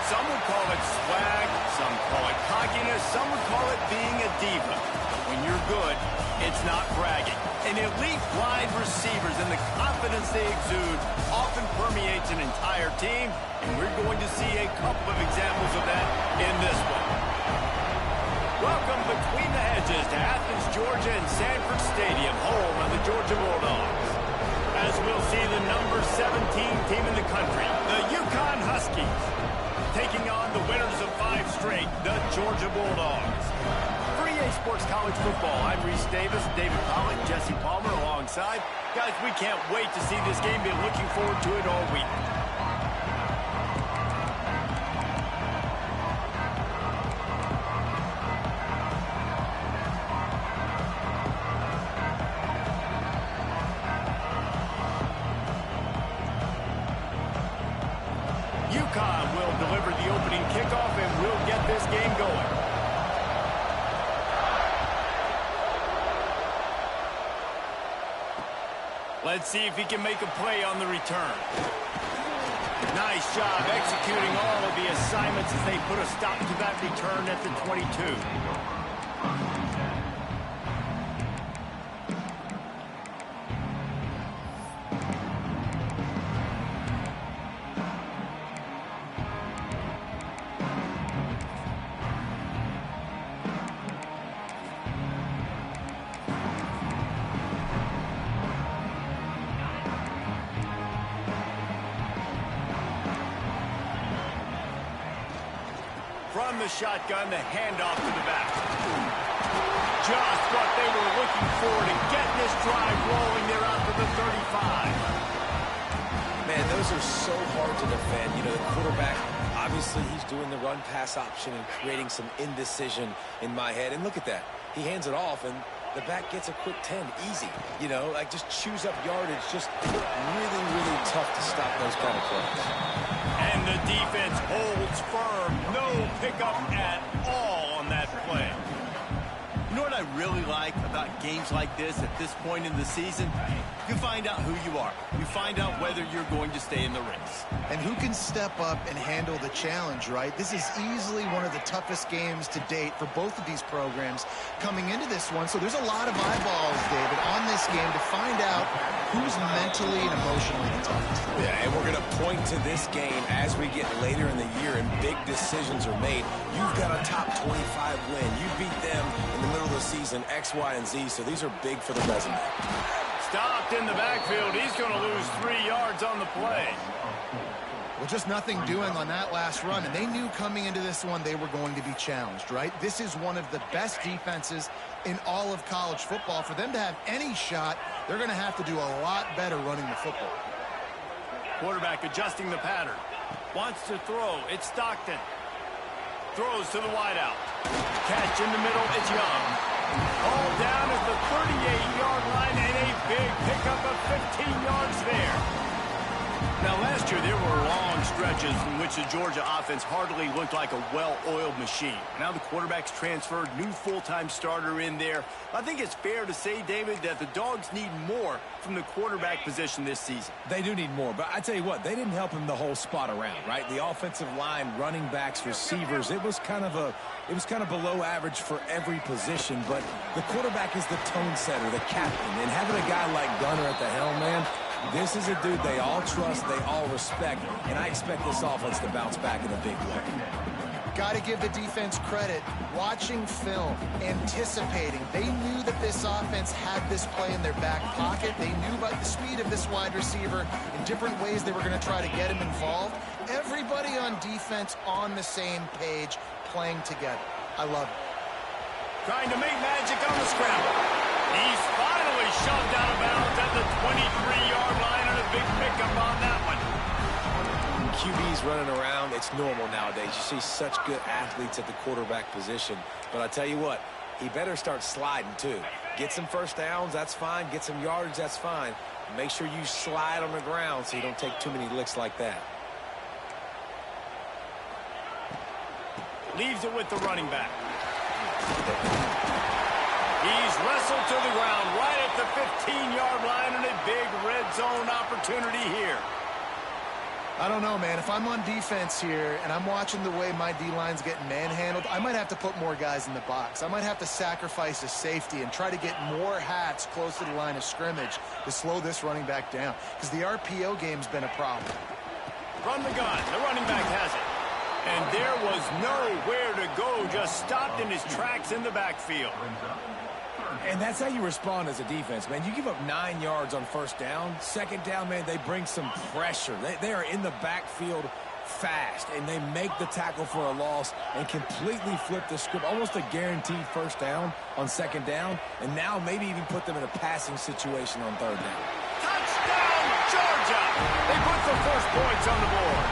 Some would call it swag, some call it cockiness, some would call it being a diva. When you're good, it's not bragging. And elite wide receivers and the confidence they exude often permeates an entire team, and we're going to see a couple of examples of that in this one. Welcome between the hedges to Athens, Georgia and Sanford Stadium, home of the Georgia Bulldogs. As we'll see the number 17 team in the country, the UConn Huskies, taking on the winners of 5 straight, the Georgia Bulldogs. For EA Sports College Football, I'm Reese Davis, David Pollock, Jesse Palmer alongside. Guys, we can't wait to see this game. Been looking forward to it all week. UConn will deliver the opening kickoff, and we'll get this game going. Let's see if he can make a play on the return. Nice job executing all of the assignments as they put a stop to that return at the 22. From the shotgun, the handoff to the back. Just what they were looking for to get this drive rolling. They're out to the 35. Man, those are so hard to defend. You know, the quarterback, obviously he's doing the run-pass option and creating some indecision in my head. And look at that. He hands it off, and the back gets a quick 10. Easy. You know, like just chews up yardage. Just really, really tough to stop those kind of plays. And the defense holds firm. No pickup at all on that play. You know what I really like about games like this at this point in the season? You find out who you are. You find out whether you're going to stay in the race. And who can step up and handle the challenge, right? This is easily one of the toughest games to date for both of these programs coming into this one. So there's a lot of eyeballs, David, on this game to find out who's mentally and emotionally the toughest. Yeah, and we're going to point to this game as we get later in the year and big decisions are made. You've got a top 25 win. You beat them in the middle of the season, X, Y, and Z, so these are big for the resume. Stopped in the backfield. He's going to lose 3 yards on the play. Well, just nothing doing on that last run, and they knew coming into this one they were going to be challenged, right? This is one of the best defenses in all of college football. For them to have any shot, they're going to have to do a lot better running the football. Quarterback adjusting the pattern. Wants to throw. It's Stockton. Throws to the wideout. Catch in the middle. It's Young. All down at the 38-yard line, and a big pickup of 15 yards there. Now, last year, there were long stretches in which the Georgia offense hardly looked like a well-oiled machine. Now the quarterback's transferred, new full-time starter in there. I think it's fair to say, David, that the Dogs need more from the quarterback position this season. They do need more, but I tell you what, they didn't help him the whole spot around, right? The offensive line, running backs, receivers, it was kind of below average for every position, but the quarterback is the tone setter, the captain, and having a guy like Gunner at the helm, man, this is a dude they all trust, they all respect, and I expect this offense to bounce back in a big way. Got to give the defense credit. Watching film, anticipating. They knew that this offense had this play in their back pocket. They knew about the speed of this wide receiver in different ways they were going to try to get him involved. Everybody on defense on the same page, playing together. I love it. Trying to make magic on the scramble. He's finally shoved out of bounds at the 23-yard line, and a big pickup on that one. QBs running around, it's normal nowadays. You see such good athletes at the quarterback position. But I tell you what, he better start sliding too. Get some first downs, that's fine. Get some yardage, that's fine. Make sure you slide on the ground so you don't take too many licks like that. Leaves it with the running back. He's wrestled to the ground right at the 15-yard line, and a big red zone opportunity here. I don't know, man. If I'm on defense here and I'm watching the way my D-line's getting manhandled, I might have to put more guys in the box. I might have to sacrifice a safety and try to get more hats close to the line of scrimmage to slow this running back down, because the RPO game's been a problem. From the gun, the running back has it. And there was nowhere to go, just stopped in his tracks in the backfield. And that's how you respond as a defense, man. You give up 9 yards on first down. Second down, man, they bring some pressure. They are in the backfield fast, and they make the tackle for a loss and completely flip the script. Almost a guaranteed first down on second down, and now maybe even put them in a passing situation on third down. Touchdown, Georgia! They put the first points on the board.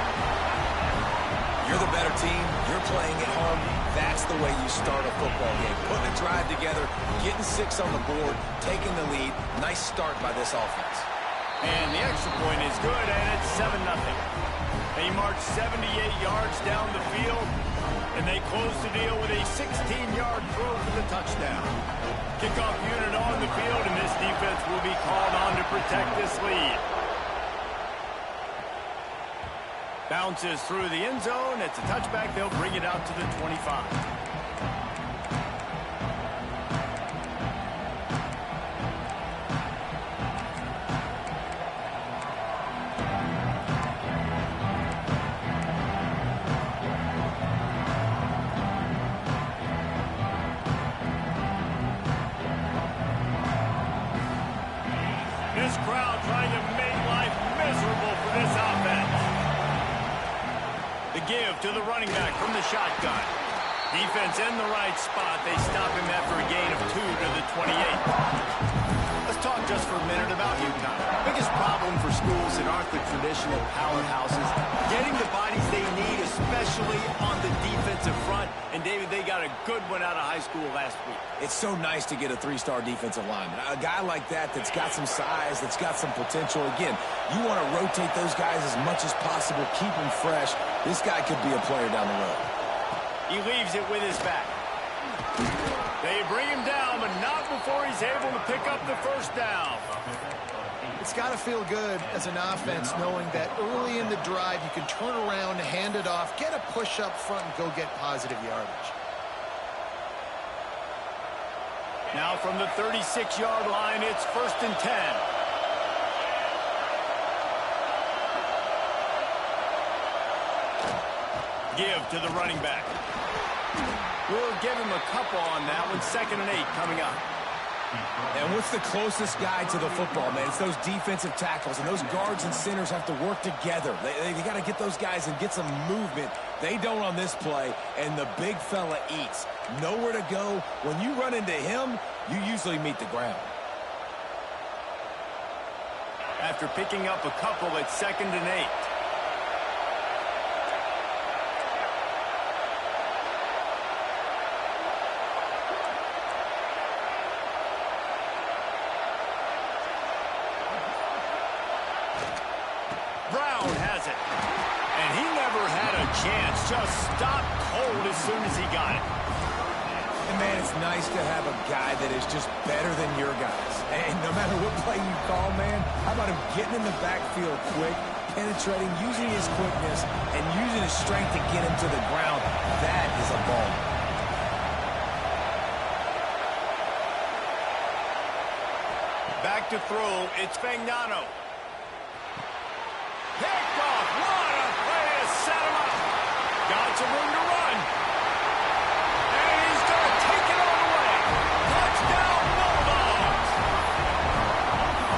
You're the better team. You're playing at home. That's the way you start a football game. Putting a drive together, getting 6 on the board, taking the lead. Nice start by this offense. And the extra point is good, and it's 7-0. They march 78 yards down the field, and they close the deal with a 16-yard throw for the touchdown. Kickoff unit on the field, and this defense will be called on to protect this lead. Bounces through the end zone. It's a touchback. They'll bring it out to the 25. This crowd trying to make life miserable for this offense. The give to the running back from the shotgun. Defense in the right spot. They stop him after a gain of 2 to the 28. Let's talk just for a minute about UConn. Biggest problem for schools that aren't the traditional powerhouses, getting the bodies they need, especially on the defensive front. And, David, they got a good one out of high school last week. It's so nice to get a 3-star defensive lineman. A guy like that's got some size, that's got some potential. Again, you want to rotate those guys as much as possible, keep them fresh. This guy could be a player down the road. He leaves it with his back. They bring him down, but not before he's able to pick up the first down. It's got to feel good as an offense knowing that early in the drive you can turn around, hand it off, get a push up front, and go get positive yardage. Now from the 36-yard line, it's 1st and 10. Give to the running back. We'll give him a couple on that one. 2nd and 8 coming up. And what's the closest guy to the football, man? It's those defensive tackles, and those guards and centers have to work together. They got to get those guys and get some movement. They don't on this play, and the big fella eats. Nowhere to go. When you run into him, you usually meet the ground. After picking up a couple at 2nd and 8. Chance just stopped cold as soon as he got it. And man, it's nice to have a guy that is just better than your guys. And no matter what play you call, man, how about him getting in the backfield quick, penetrating, using his quickness, and using his strength to get him to the ground? That is a ball. Back to throw, it's Fagnano. Picked off, what a play to set him up. Got some room to run. And he's going to take it all the way. Touchdown, Bulldogs.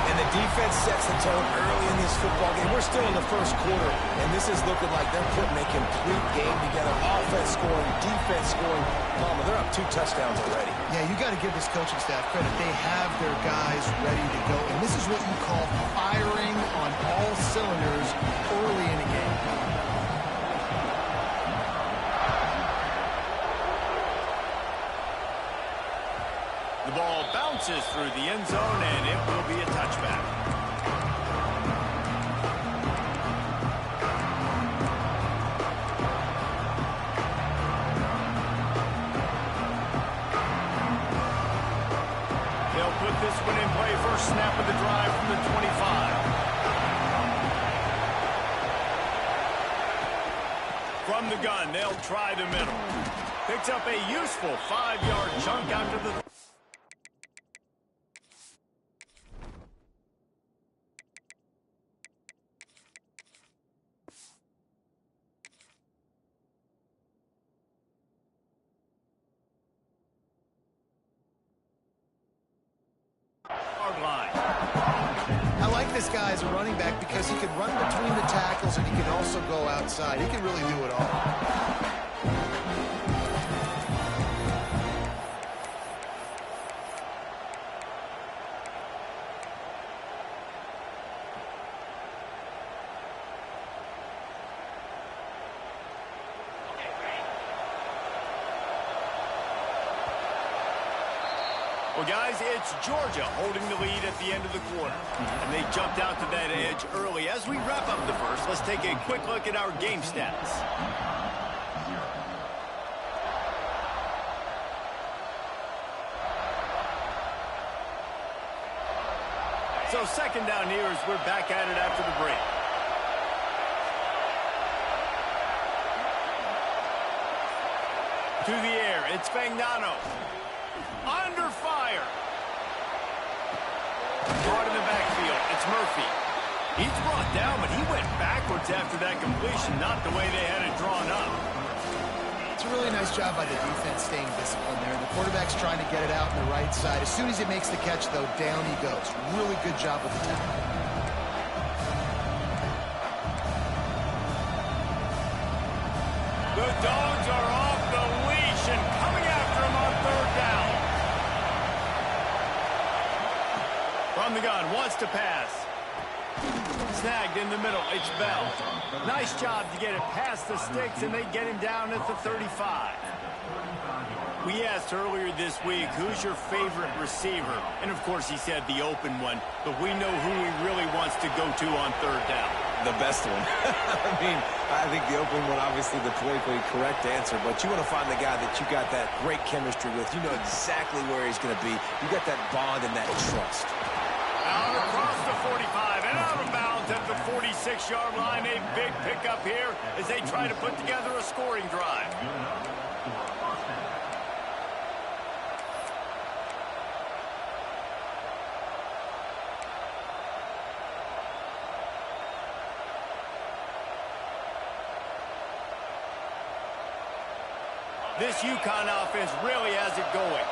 And the defense sets the tone early in this football game. We're still in the first quarter, and this is looking like they're putting a complete game together. Offense scoring, defense scoring. Palmer, they're up 2 touchdowns already. Yeah, you got to give this coaching staff credit. They have their guys ready to go. And this is what you call firing on all cylinders early in a game. The ball bounces through the end zone, and it will be a touchback. They'll put this one in play. First snap of the drive from the 25. From the gun, they'll try the middle. Picks up a useful 5-yard chunk after the... line. I like this guy as a running back because he can run between the tackles and he can also go outside. He can really do it all. Well, guys, it's Georgia holding the lead at the end of the quarter. And they jumped out to that edge early. As we wrap up the first, let's take a quick look at our game stats. So second down here as we're back at it after the break. To the air, it's Fagnano. Under fire. Caught in the backfield. It's Murphy. He's brought down, but he went backwards after that completion, not the way they had it drawn up. It's a really nice job by the defense staying disciplined there. The quarterback's trying to get it out on the right side. As soon as he makes the catch, though, down he goes. Really good job with the tackle. The Dogs are off the leash and coming after him on third down. From the gun, wants to pass. Snagged in the middle, it's Bell. Nice job to get it past the sticks, and they get him down at the 35. We asked earlier this week, who's your favorite receiver? And, of course, he said the open one, but we know who he really wants to go to on third down. The best one. I mean, I think the open one, obviously the politically correct answer, but you want to find the guy that you got that great chemistry with. You know exactly where he's going to be. You got that bond and that trust. Out across the 45 and out of bounds at the 46-yard line. A big pickup here as they try to put together a scoring drive. This UConn offense really has it going.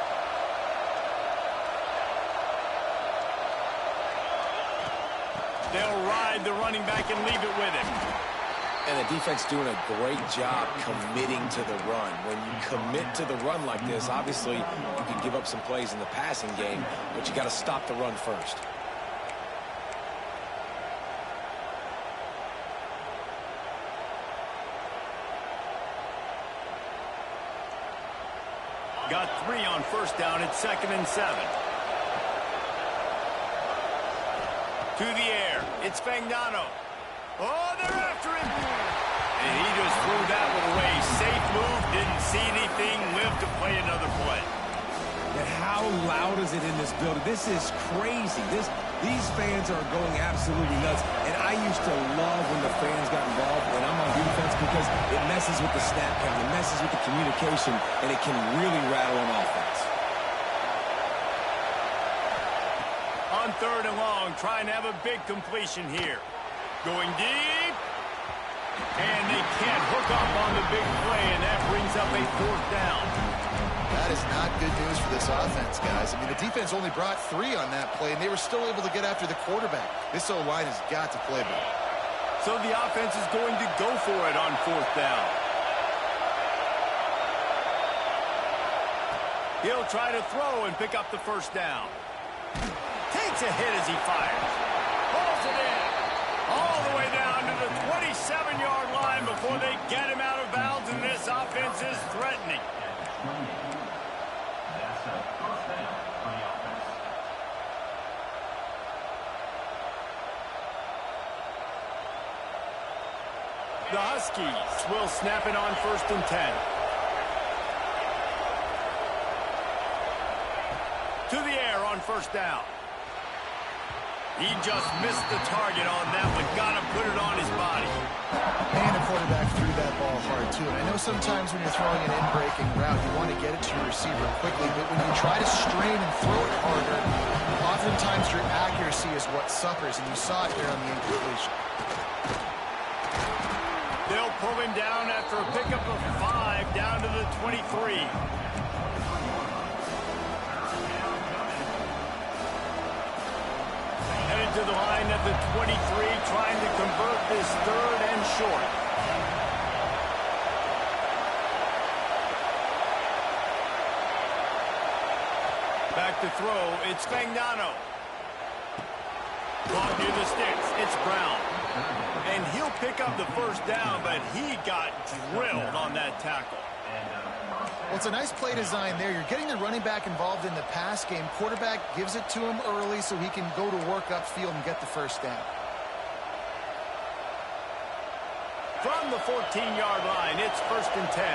They'll ride the running back and leave it with him. And the defense doing a great job committing to the run. When you commit to the run like this, obviously you can give up some plays in the passing game, but you got to stop the run first. Got 3 on first down. It's 2nd and 7. To the air. It's Fagnano. Oh, they're after him. And he just threw that one away. Safe move. Didn't see anything. Lived to play another play. And how loud is it in this building? This is crazy. These fans are going absolutely nuts. And I used to love when the fans got involved when I'm on defense because it messes with the snap count, it messes with the communication, and it can really rattle an offense. On 3rd and long, trying to have a big completion here. Going deep. And they can't hook up on the big play, and that brings up a 4th down. That is not good news for this offense, guys. I mean, the defense only brought 3 on that play, and they were still able to get after the quarterback. This O-line has got to play better. So the offense is going to go for it on 4th down. He'll try to throw and pick up the first down. Takes a hit as he fires. Pulls it in. All the way down to the 27-yard line before they get him out of bounds, and this offense is threatening. The Huskies will snap it on 1st and 10. To the air on 1st down. He just missed the target on that one. Got to put it on his body. And the quarterback threw that ball hard, too. And I know sometimes when you're throwing an in-breaking route, you want to get it to your receiver quickly. But when you try to strain and throw it harder, oftentimes your accuracy is what suffers. And you saw it there on the incompletion. They'll pull him down after a pickup of 5 down to the 23. Headed to the line at the 23, trying to convert this 3rd and short. Back to throw, it's Fagnano. Ball near the sticks, it's Brown. And he'll pick up the 1st down, but he got drilled on that tackle. Well, it's a nice play design there. You're getting the running back involved in the pass game. Quarterback gives it to him early so he can go to work upfield and get the 1st down. From the 14-yard line, it's 1st and 10.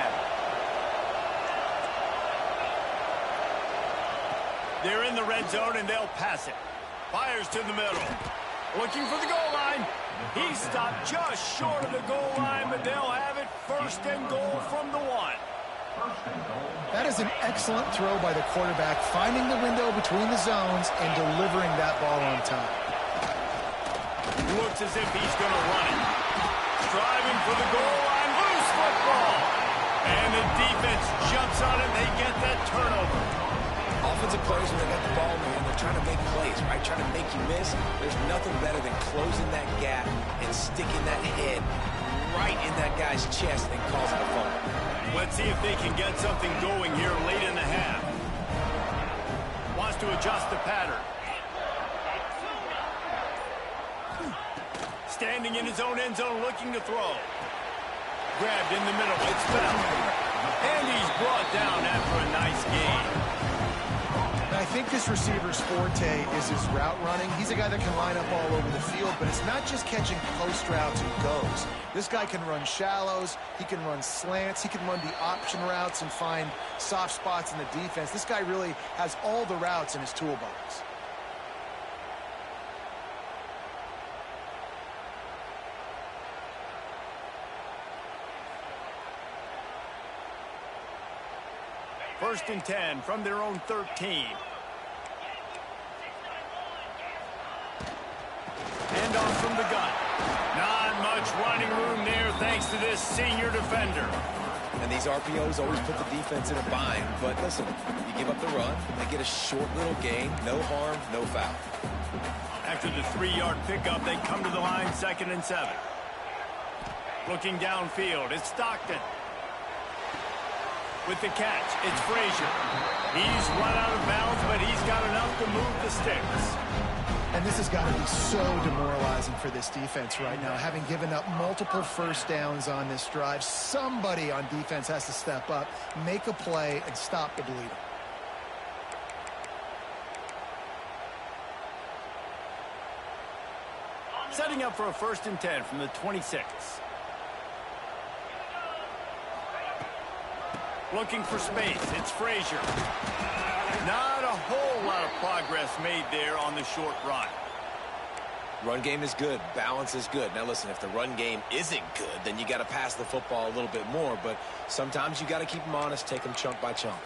They're in the red zone, and they'll pass it. Fires to the middle. Looking for the goal line. He stopped just short of the goal line, but they'll have it 1st and goal from the 1. That is an excellent throw by the quarterback, finding the window between the zones and delivering that ball on time. Looks as if he's going to run it. Striving for the goal line, loose football. And the defense jumps on it. They get that turnover. Offensive players, when they got the ball in their hand, they're trying to make plays, right? Trying to make you miss. There's nothing better than closing that gap and sticking that head right in that guy's chest and causing a fumble. Let's see if they can get something going here late in the half. Wants to adjust the pattern. Standing in his own end zone, looking to throw. Grabbed in the middle, it's fouled. And he's brought down after a nice game. I think this receiver's forte is his route running. He's a guy that can line up all over the field, but it's not just catching post routes and goes. This guy can run shallows, he can run slants, he can run the option routes and find soft spots in the defense. This guy really has all the routes in his toolbox. First and 10 from their own 13. Hand off from the gun. Not much running room there thanks to this senior defender. And these RPOs always put the defense in a bind. But listen, you give up the run, they get a short little gain, no harm, no foul. After the 3-yard pickup, they come to the line 2nd and 7. Looking downfield, it's Stockton. With the catch, it's Frazier. He's run out of bounds, but he's got enough to move the sticks. And this has got to be so demoralizing for this defense right now. Having given up multiple 1st downs on this drive, somebody on defense has to step up, make a play, and stop the bleeding. Setting up for a 1st and 10 from the 26. Looking for space, it's Frazier. Not a whole lot of progress made there on the short run. Run game is good, balance is good. Now listen, if the run game isn't good, then you got to pass the football a little bit more, but sometimes you got to keep them honest, take them chunk by chunk.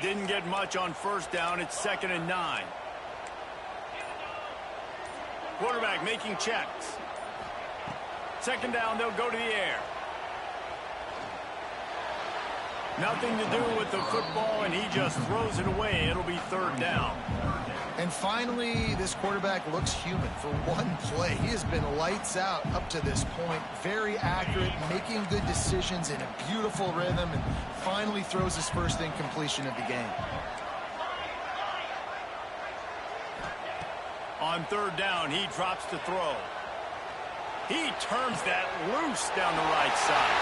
Didn't get much on 1st down, it's 2nd and 9. Quarterback making checks. 2nd down, they'll go to the air. Nothing to do with the football, and he just throws it away. It'll be 3rd down. And finally, this quarterback looks human for one play. He has been lights out up to this point. Very accurate, making good decisions in a beautiful rhythm, and finally throws his 1st incompletion of the game. On 3rd down, he drops to throw. He turns that loose down the right side.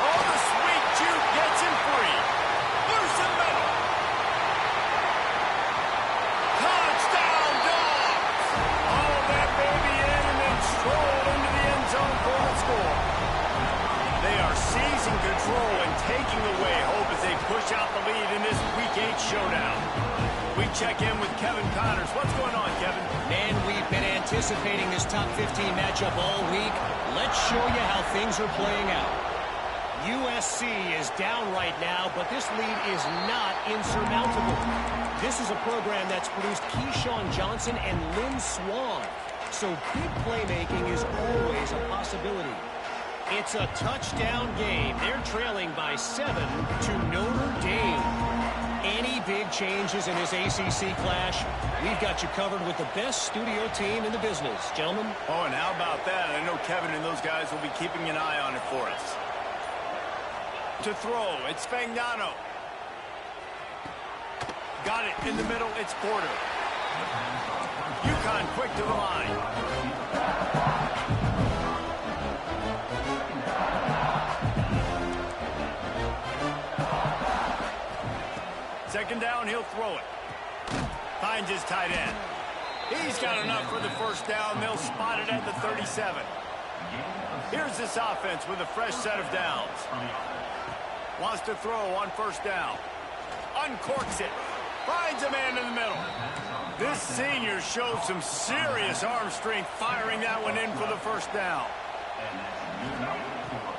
Oh, the sweet juke gets him free. Loose in the middle. Touchdown, Dogs! Hauled that baby in and then strolled into the end zone for the score. They are seizing control and taking the way, hope, as they push out the lead in this Week 8 showdown. We check in with Kevin Connors. What's going on, Kevin? And we've been anticipating this top 15 matchup all week. Let's show you how things are playing out. USC is down right now, but this lead is not insurmountable. This is a program that's produced Keyshawn Johnson and Lynn Swann. So big playmaking is always a possibility. It's a touchdown game. They're trailing by 7 to Notre Dame. Any big changes in this ACC clash, we've got you covered with the best studio team in the business. Gentlemen? Oh, and how about that? I know Kevin and those guys will be keeping an eye on it for us. To throw, it's Fagnano. Got it in the middle, it's Porter. UConn quick to the line. Second down, he'll throw it. Finds his tight end. He's got enough for the first down. They'll spot it at the 37. Here's this offense with a fresh set of downs. Wants to throw on first down. Uncorks it. Finds a man in the middle. This senior showed some serious arm strength firing that one in for the first down.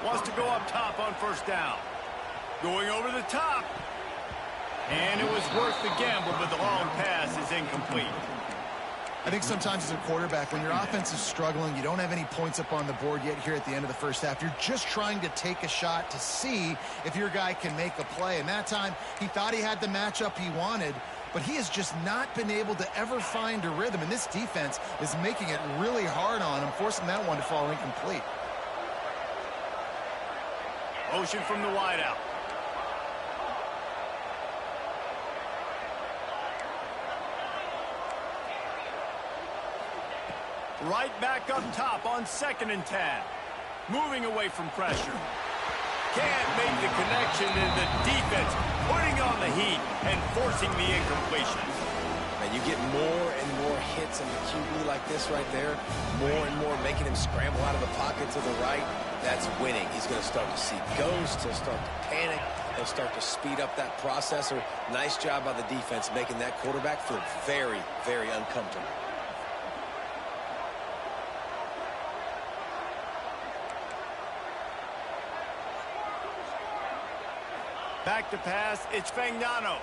Wants to go up top on first down. Going over the top. And it was worth the gamble, but the long pass is incomplete. I think sometimes as a quarterback, when your offense is struggling, you don't have any points up on the board yet here at the end of the first half. You're just trying to take a shot to see if your guy can make a play. And that time, he thought he had the matchup he wanted, but he has just not been able to ever find a rhythm. And this defense is making it really hard on him, forcing that one to fall incomplete. Motion from the wideout. Right back up top on 2nd and 10. Moving away from pressure. Can't make the connection, and the defense putting on the heat and forcing the incompletion. Man, you get more and more hits on the QB like this right there. More and more making him scramble out of the pocket to the right. That's winning. He's going to start to see ghosts. He'll start to panic. He'll start to speed up that processor. Nice job by the defense making that quarterback feel very, very uncomfortable. Back to pass, it's Fagnano.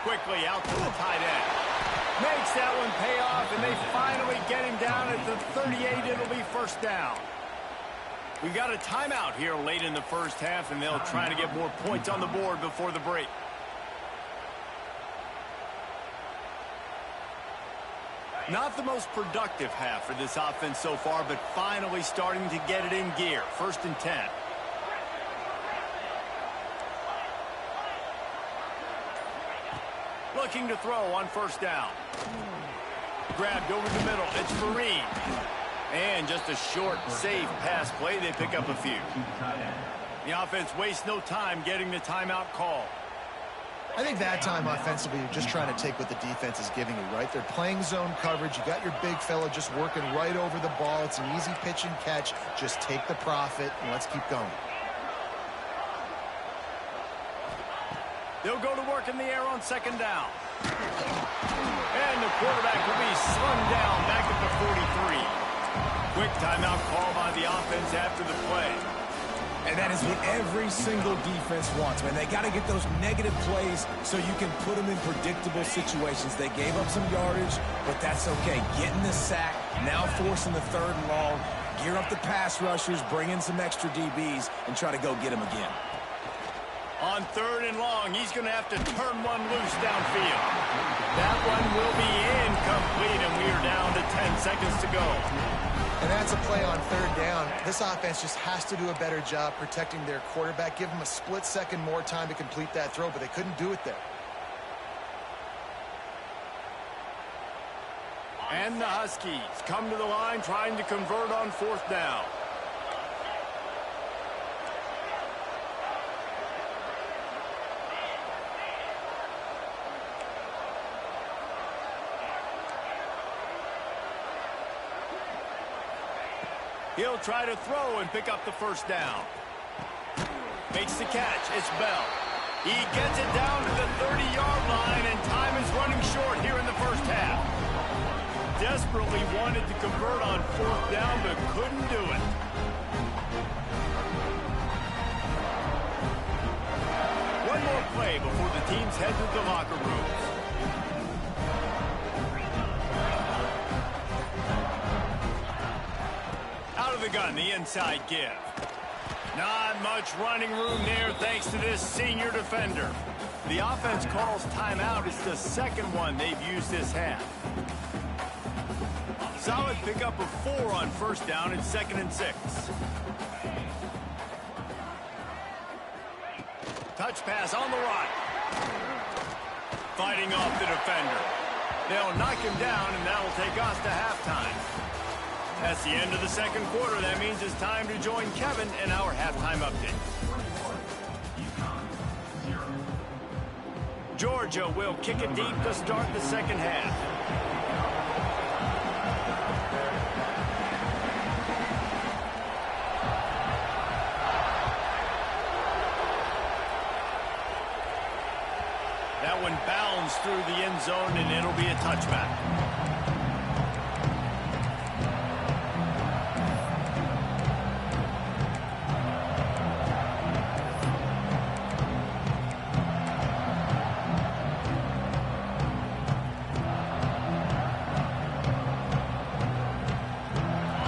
Quickly out to the tight end. Makes that one pay off, and they finally get him down at the 38. It'll be first down. We got a timeout here late in the first half, and they'll try to get more points on the board before the break. Not the most productive half for this offense so far, but finally starting to get it in gear. 1st and 10. Looking to throw on first down. Grabbed over the middle. It's Vereen. And just a short, safe pass play. They pick up a few. The offense wastes no time getting the timeout call. I think that time offensively, you're just trying to take what the defense is giving you, right? They're playing zone coverage. You got your big fella just working right over the ball. It's an easy pitch and catch. Just take the profit, and let's keep going. They'll go to work in the air on 2nd down. And the quarterback will be slung down back at the 43. Quick timeout call by the offense after the play. And that is what every single defense wants, man. They got to get those negative plays so you can put them in predictable situations. They gave up some yardage, but that's okay. Getting the sack, now forcing the 3rd and long, gear up the pass rushers, bring in some extra DBs, and try to go get them again. On 3rd and long, he's going to have to turn one loose downfield. That one will be incomplete, and we are down to 10 seconds to go. And that's a play on 3rd down. This offense just has to do a better job protecting their quarterback. Give them a split second more time to complete that throw, but they couldn't do it there. And the Huskies come to the line trying to convert on 4th down. He'll try to throw and pick up the first down. Makes the catch. It's Bell. He gets it down to the 30-yard line, and time is running short here in the first half. Desperately wanted to convert on fourth down, but couldn't do it. One more play before the teams head to the locker rooms. Out of the gun, the inside give. Not much running room there thanks to this senior defender. The offense calls timeout. It's the second one they've used this half. Solid pickup of 4 on first down and 2nd and 6. Touch pass on the right. Fighting off the defender. They'll knock him down, and that'll take us to halftime. That's the end of the second quarter. That means it's time to join Kevin in our halftime update. Georgia will kick it deep to start the second half. That one bounds through the end zone, and it'll be a touchback.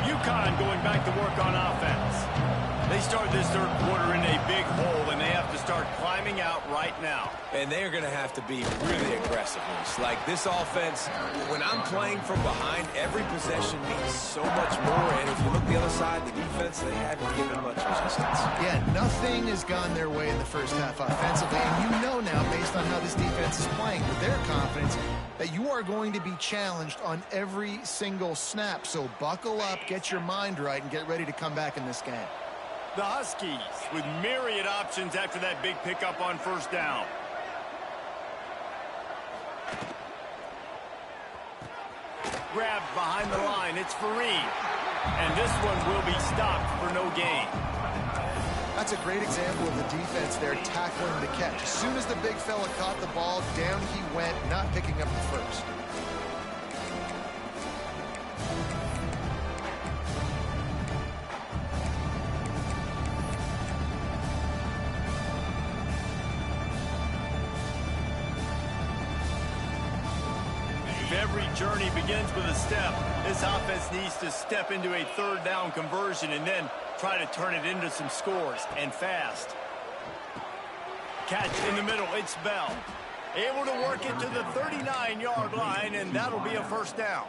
UConn going back to work on offense. They start this third quarter in a big hole, and they have to start climbing out right now. And they're going to have to be really aggressive. Like this offense, when I'm playing from behind, every possession means so much more. And if you look the other side, the defense, they haven't given much resistance. Yeah, nothing has gone their way in the first half offensively. And you know now, based on how this defense is playing, with their confidence, that you are going to be challenged on every single snap. So buckle up, get your mind right, and get ready to come back in this game. The Huskies with myriad options after that big pickup on first down. Grabbed behind the line. It's Fareed. And this one will be stopped for no gain. That's a great example of the defense there tackling the catch. As soon as the big fella caught the ball, down he went, not picking up the first. Every journey begins with a step. This offense needs to step into a third down conversion and then try to turn it into some scores, and fast. Catch in the middle. It's Bell. Able to work it to the 39-yard line, and that'll be a first down.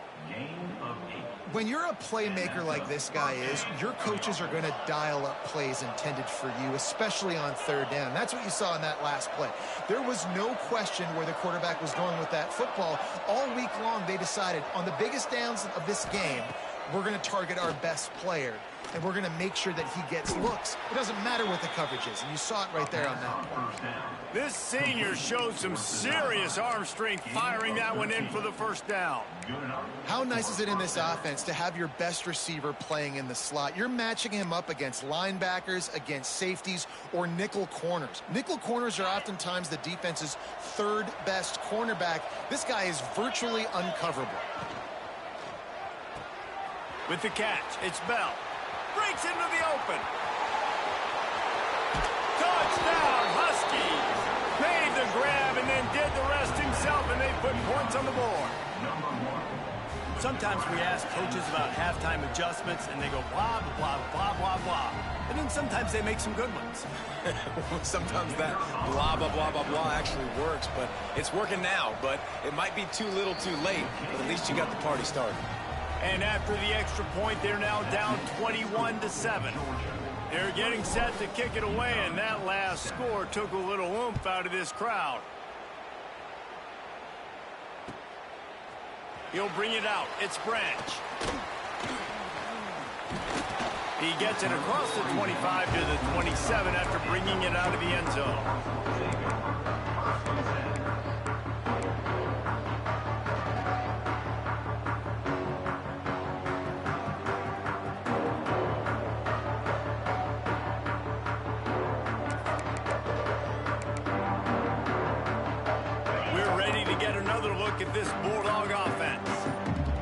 When you're a playmaker like this guy is, your coaches are going to dial up plays intended for you, especially on third down. That's what you saw in that last play. There was no question where the quarterback was going with that football. All week long, they decided on the biggest downs of this game, we're going to target our best player, and we're going to make sure that he gets looks. It doesn't matter what the coverage is, and you saw it right there on that play. This senior showed some serious arm strength firing that one in for the first down. How nice is it in this offense to have your best receiver playing in the slot? You're matching him up against linebackers, against safeties, or nickel corners. Nickel corners are oftentimes the defense's third best cornerback. This guy is virtually uncoverable. With the catch, it's Bell. Breaks into the open. Touchdown, Huskies. Made the grab and then did the rest himself, and they put points on the board. Sometimes we ask coaches about halftime adjustments, and they go blah, blah, blah, blah, blah. And then sometimes they make some good ones. Sometimes that blah, blah, blah, blah, blah actually works, but it's working now. But it might be too little too late, but at least you got the party started. And after the extra point, they're now down 21-7. They're getting set to kick it away, and that last score took a little oomph out of this crowd. He'll bring it out. It's Branch. He gets it across the 25 to the 27 after bringing it out of the end zone. look at this Bulldog offense.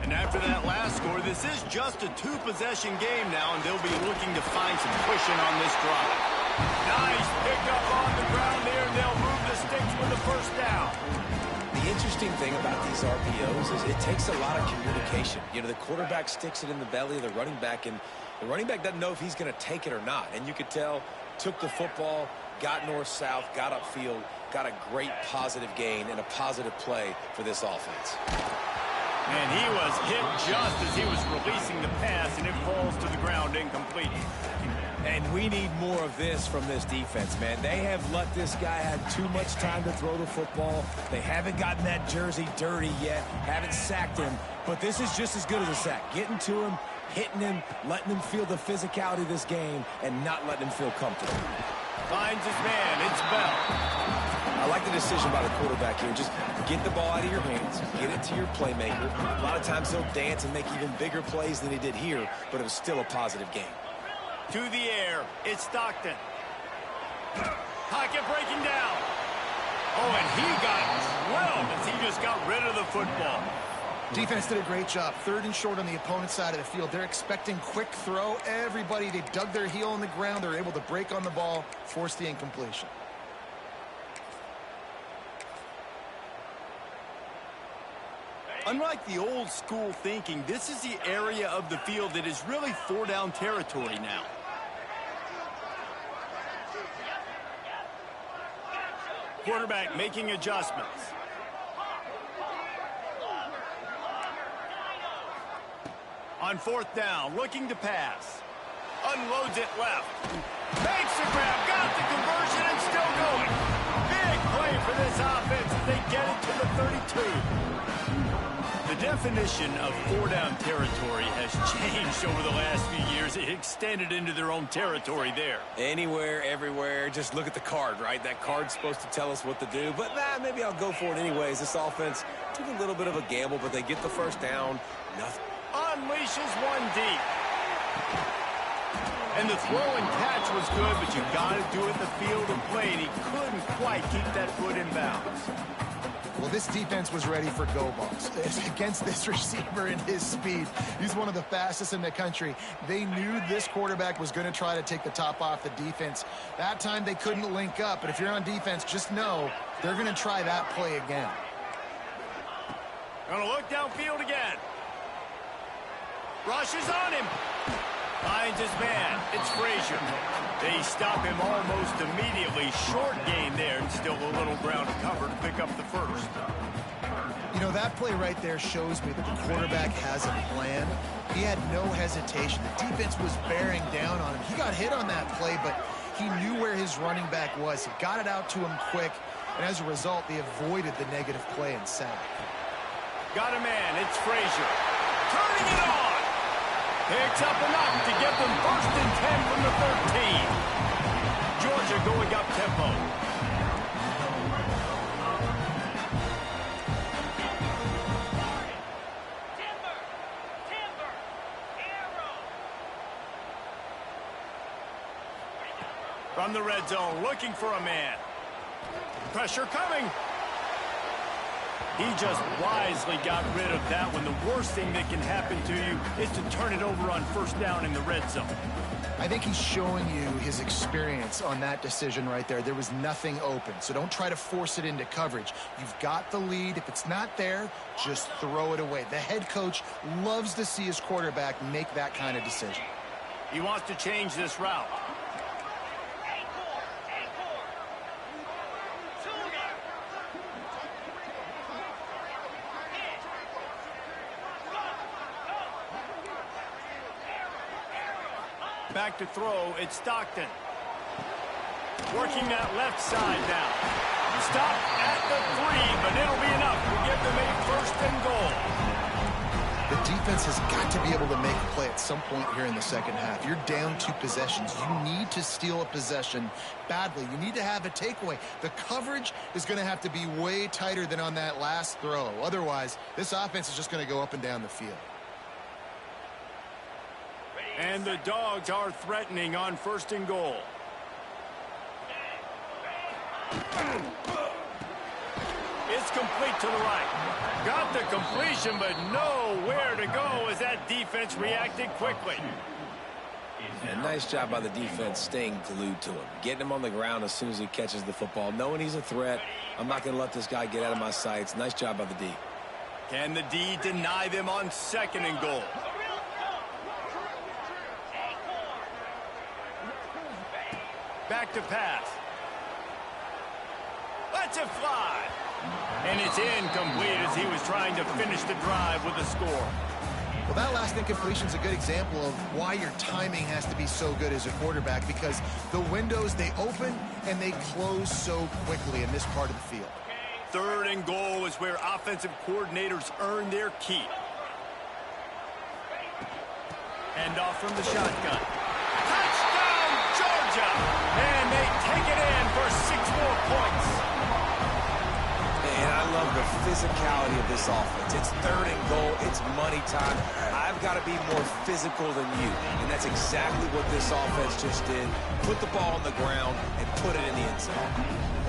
And after that last score, this is just a two-possession game now, and they'll be looking to find some cushion on this drive. Nice pickup on the ground there, and they'll move the sticks with the first down. The interesting thing about these RPOs is it takes a lot of communication. You know, the quarterback sticks it in the belly of the running back, and the running back doesn't know if he's going to take it or not. And you could tell, took the football, got north-south, got upfield, got a great positive gain and a positive play for this offense. And he was hit just as he was releasing the pass, and it falls to the ground incomplete. And we need more of this from this defense, man. They have let this guy have too much time to throw the football. They haven't gotten that jersey dirty yet, haven't sacked him. But this is just as good as a sack. Getting to him, hitting him, letting him feel the physicality of this game, and not letting him feel comfortable. Finds his man. It's Bell. I like the decision by the quarterback here. Just get the ball out of your hands, get it to your playmaker. A lot of times he'll dance and make even bigger plays than he did here, but it was still a positive game. To the air, it's Stockton. Pocket breaking down. Oh, and he got drilled as he just got rid of the football. Defense did a great job. 3rd and short on the opponent's side of the field. They're expecting quick throw. Everybody, they dug their heel on the ground. They're able to break on the ball, force the incompletion. Unlike the old school thinking, this is the area of the field that is really 4-down territory now. Quarterback making adjustments. On 4th down, looking to pass. Unloads it left. Makes the grab, got the conversion, and still going. Big play for this offense as they get it to the 32. The definition of 4-down territory has changed over the last few years. It extended into their own territory there. Anywhere, everywhere, just look at the card, right? That card's supposed to tell us what to do, but maybe I'll go for it anyways. This offense took a little bit of a gamble, but they get the first down. Nothing. Unleashes one deep. And the throw and catch was good, but you got to do it in the field of play, and he couldn't quite keep that foot in bounds. Well, this defense was ready for go balls. Against this receiver and his speed, he's one of the fastest in the country. They knew this quarterback was going to try to take the top off the defense. That time they couldn't link up, but if you're on defense, just know they're going to try that play again. Going to look downfield again. Rushes on him. Finds his man. It's Frazier. They stop him almost immediately. Short gain there, and still a little ground to cover to pick up the first. You know, that play right there shows me that the quarterback has a plan. He had no hesitation. The defense was bearing down on him. He got hit on that play, but he knew where his running back was. He got it out to him quick, and as a result, they avoided the negative play and sack. Got a man. It's Frazier. Turning it on. Picks up enough to get them 1st and 10 from the 13. Georgia going up tempo. From the red zone, looking for a man. Pressure coming. He just wisely got rid of that one. The worst thing that can happen to you is to turn it over on 1st down in the red zone. I think he's showing you his experience on that decision right there. There was nothing open, so don't try to force it into coverage. You've got the lead. If it's not there, just throw it away. The head coach loves to see his quarterback make that kind of decision. He wants to change this route. Back to throw, it's Stockton. Working that left side now. Stop at the 3, but it'll be enough to give them a 1st and goal. The defense has got to be able to make a play at some point here in the second half. You're down 2 possessions. You need to steal a possession badly. You need to have a takeaway. The coverage is going to have to be way tighter than on that last throw. Otherwise, this offense is just going to go up and down the field. And the Dogs are threatening on 1st and goal. It's complete to the right. Got the completion, but nowhere to go as that defense reacted quickly. And nice job by the defense staying glued to him. Getting him on the ground as soon as he catches the football. Knowing he's a threat, I'm not going to let this guy get out of my sights. Nice job by the D. Can the D deny them on 2nd and goal? Back to pass. Lets it fly. And it's incomplete as he was trying to finish the drive with a score. Well, that last incompletion is a good example of why your timing has to be so good as a quarterback, because the windows, they open and they close so quickly in this part of the field. 3rd and goal is where offensive coordinators earn their keep. Hand off from the shotgun. Touchdown, Georgia! And they take it in for 6 more points. And I love the physicality of this offense. It's 3rd and goal. It's money time. I've got to be more physical than you. And that's exactly what this offense just did. Put the ball on the ground and put it in the end zone.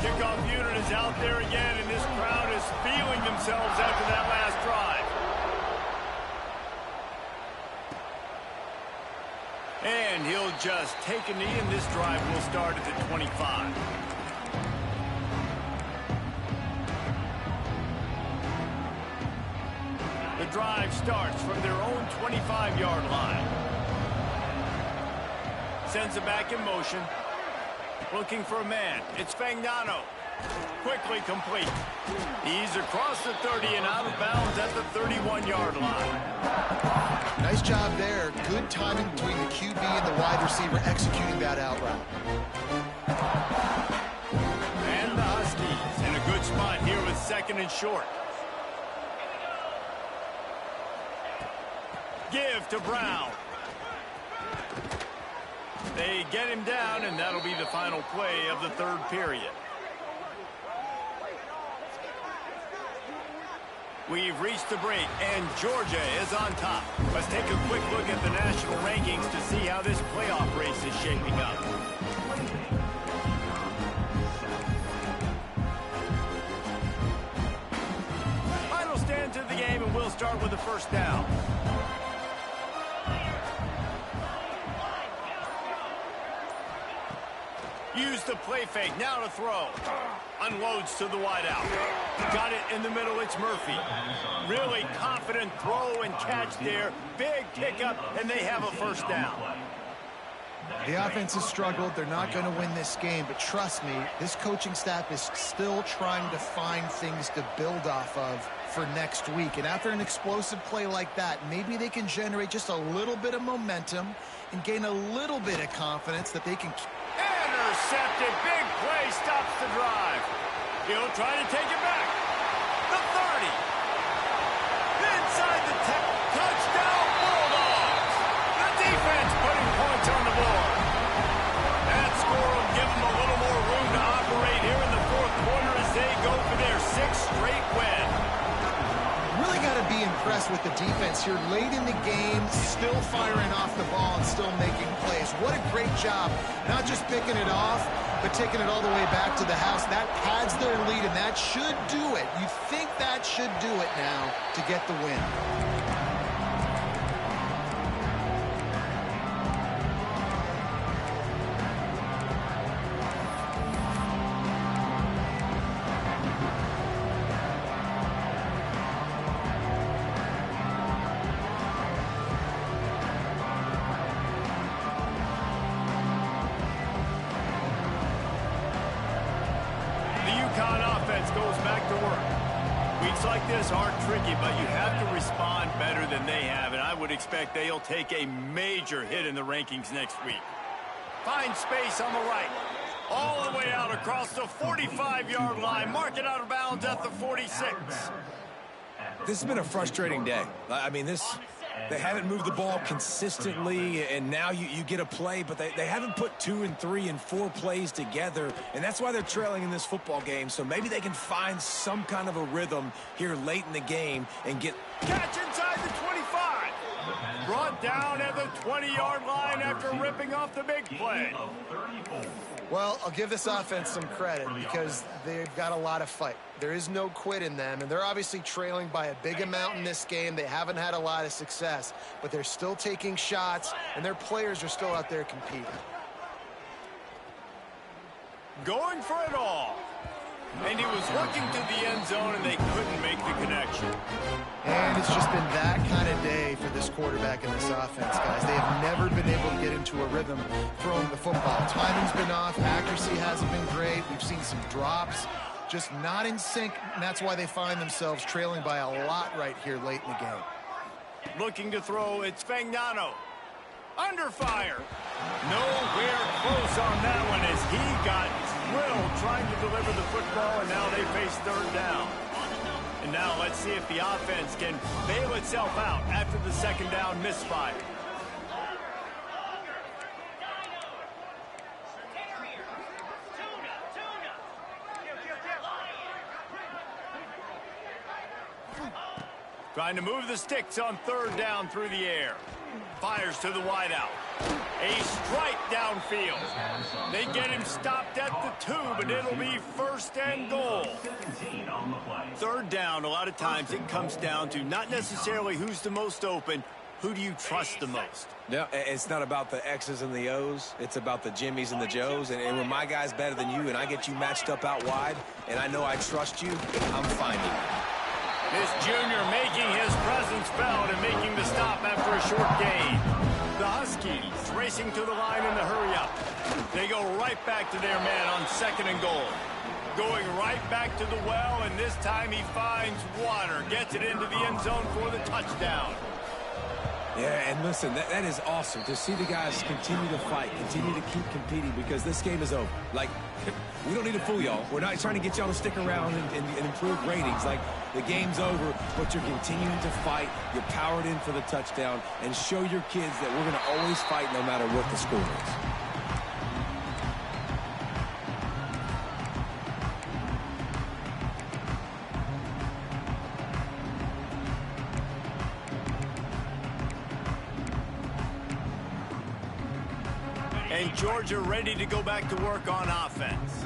Kickoff unit is out there again, and this crowd is feeling themselves after that last drive. And he'll just take a knee, and this drive will start at the 25. The drive starts from their own 25-yard line. Sends it back in motion. Looking for a man. It's Fagnano. Quickly complete. He's across the 30 and out of bounds at the 31-yard line. Nice job there. Good timing between the QB and the wide receiver executing that out route. And the Huskies in a good spot here with 2nd and short. Give to Brown. They get him down, and that'll be the final play of the 3rd period. We've reached the break, and Georgia is on top. Let's take a quick look at the national rankings to see how this playoff race is shaping up. Final stands of the game, and we'll start with the 1st down. Use the play fake, now to throw. Unloads to the wideout. Got it in the middle, it's Murphy. Really confident throw and catch there. Big pickup, and they have a 1st down. The offense has struggled. They're not going to win this game, but trust me, this coaching staff is still trying to find things to build off of for next week. And after an explosive play like that, maybe they can generate just a little bit of momentum and gain a little bit of confidence that they can... Intercepted. Big play stops the drive. He'll try to take it back. The 30. Inside the 10. Touchdown, Bulldogs. The defense putting points on the board. That score will give them a little more room to operate here in the 4th quarter as they go for their 6th straight win. Really got to be impressed with the defense here late in the game, still firing off the ball and still making plays. What a great job, not just picking it off, but taking it all the way back to the house. That pads their lead, and that should do it. You think that should do it now to get the win. UConn offense goes back to work. Weeks like this aren't tricky, but you have to respond better than they have, and I would expect they'll take a major hit in the rankings next week. Find space on the right. All the way out across the 45-yard line. Mark it out of bounds at the 46. This has been a frustrating day. I mean, they haven't moved the ball consistently, and now you get a play, but they haven't put 2 and 3 and 4 plays together, and that's why they're trailing in this football game. So maybe they can find some kind of a rhythm here late in the game and get... Catch inside the 25. brought down at the 20-yard line after ripping off the big play. Well, I'll give this offense some credit because they've got a lot of fight. There is no quit in them, and they're obviously trailing by a big amount in this game. They haven't had a lot of success, but they're still taking shots, and their players are still out there competing. Going for it all. And he was looking to the end zone, and they couldn't make the connection. And it's just been that kind of day for this quarterback and this offense, guys. They have never been able to get into a rhythm throwing the football. Timing's been off. Accuracy hasn't been great. We've seen some drops. Just not in sync, and that's why they find themselves trailing by a lot right here late in the game. Looking to throw, it's Fagnano. Under fire. Nowhere close on that one as he got drilled trying to deliver the football, and now they face third down. And now let's see if the offense can bail itself out after the second down misfire. Trying to move the sticks on third down through the air. Fires to the wideout. A strike downfield. They get him stopped at the 2, but it'll be first and goal. Third down, a lot of times it comes down to not necessarily who's the most open, who do you trust the most? No, it's not about the X's and the O's. It's about the Jimmys and the Joes. And when my guy's better than you and I get you matched up out wide and I know I trust you, I'm finding you. This junior making his presence felt and making the stop after a short gain. The Huskies racing to the line in the hurry-up. They go right back to their man on second and goal. Going right back to the well, and this time he finds water. Gets it into the end zone for the touchdown. Yeah, and listen, that is awesome to see the guys continue to fight, continue to keep competing because this game is over. Like, we don't need to fool y'all. We're not trying to get y'all to stick around and improve ratings. Like, the game's over, but you're continuing to fight. You powered in for the touchdown and show your kids that we're going to always fight no matter what the score is. And Georgia ready to go back to work on offense.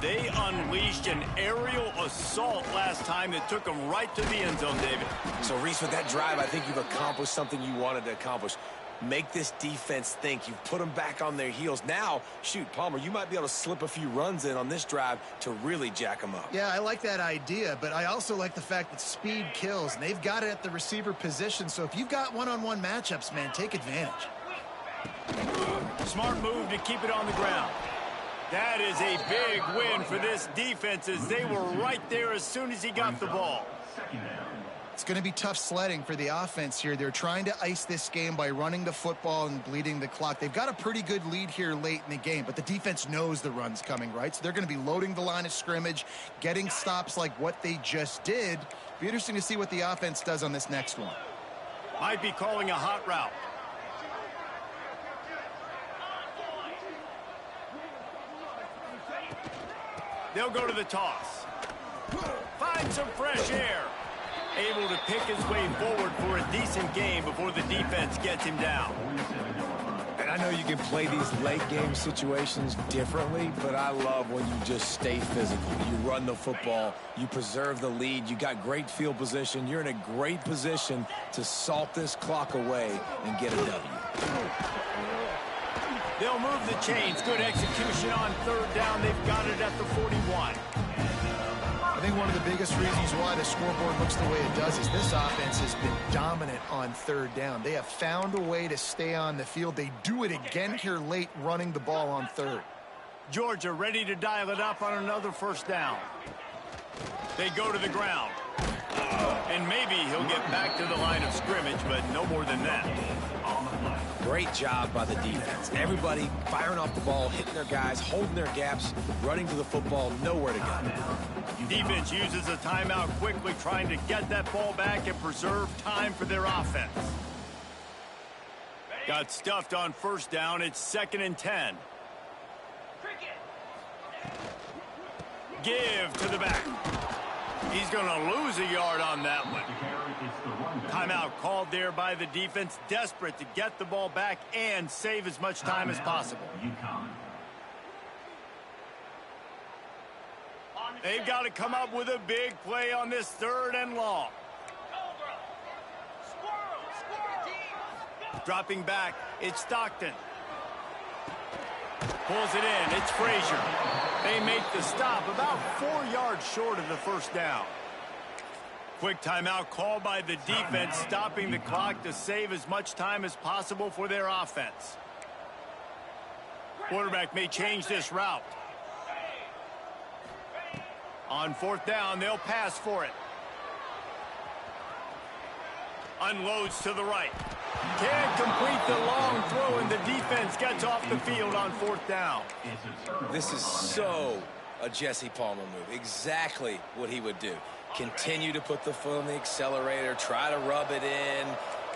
They unleashed an aerial assault last time that took them right to the end zone, David. So, Reese, with that drive, I think you've accomplished something you wanted to accomplish. Make this defense think. You've put them back on their heels. Now, shoot, Palmer, you might be able to slip a few runs in on this drive to really jack them up. Yeah, I like that idea, but I also like the fact that speed kills, and they've got it at the receiver position. So if you've got one-on-one matchups, man, take advantage. Smart move to keep it on the ground. That is a big win for this defense as they were right there as soon as he got the ball. It's going to be tough sledding for the offense here. They're trying to ice this game by running the football and bleeding the clock. They've got a pretty good lead here late in the game, but the defense knows the run's coming, right? So they're going to be loading the line of scrimmage, getting stops like what they just did. Be interesting to see what the offense does on this next one. Might be calling a hot route. They'll go to the toss. Find some fresh air. Able to pick his way forward for a decent game before the defense gets him down. And I know you can play these late game situations differently, but I love when you just stay physical. You run the football, you preserve the lead, you got great field position, you're in a great position to salt this clock away and get a W. They'll move the chains. Good execution on third down. They've got it at the 41. I think one of the biggest reasons why the scoreboard looks the way it does is this offense has been dominant on third down. They have found a way to stay on the field. They do it again here late, running the ball on third. Georgia ready to dial it up on another first down. They go to the ground. And maybe he'll get back to the line of scrimmage, but no more than that. Great job by the defense. Everybody firing off the ball, hitting their guys, holding their gaps, running to the football, nowhere to go. Defense uses a timeout quickly, trying to get that ball back and preserve time for their offense. Got stuffed on first down. It's 2nd and 10. Give to the back. He's going to lose a yard on that one. Timeout called there by the defense, desperate to get the ball back and save as much time as possible. UConn. They've got to come up with a big play on this 3rd and long. Dropping back, it's Stockton. Pulls it in, it's Frazier. They make the stop about 4 yards short of the 1st down. Quick timeout called by the defense, stopping the clock to save as much time as possible for their offense. Quarterback may change this route. On 4th down, they'll pass for it. Unloads to the right. Can't complete the long throw, and the defense gets off the field on 4th down. This is so a Jesse Palmer move. Exactly what he would do. Continue to put the foot on the accelerator, try to rub it in.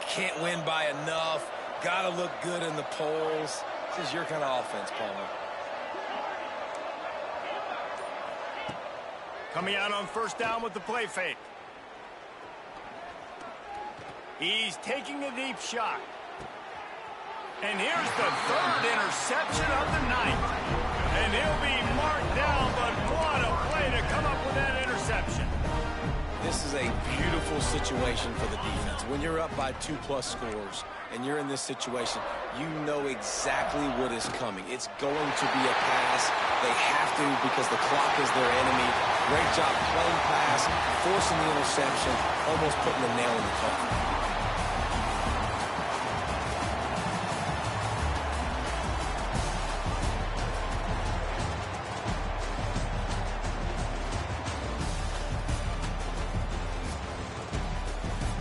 Can't win by enough. Got to look good in the polls. This is your kind of offense, Palmer. Coming out on 1st down with the play fake. He's taking a deep shot. And here's the 3rd interception of the night. And he'll be marked down, but what a play to come up with that interception. This is a beautiful situation for the defense. When you're up by 2+ scores and you're in this situation, you know exactly what is coming. It's going to be a pass. They have to because the clock is their enemy. Great job playing pass, forcing the interception, almost putting the nail in the coffin.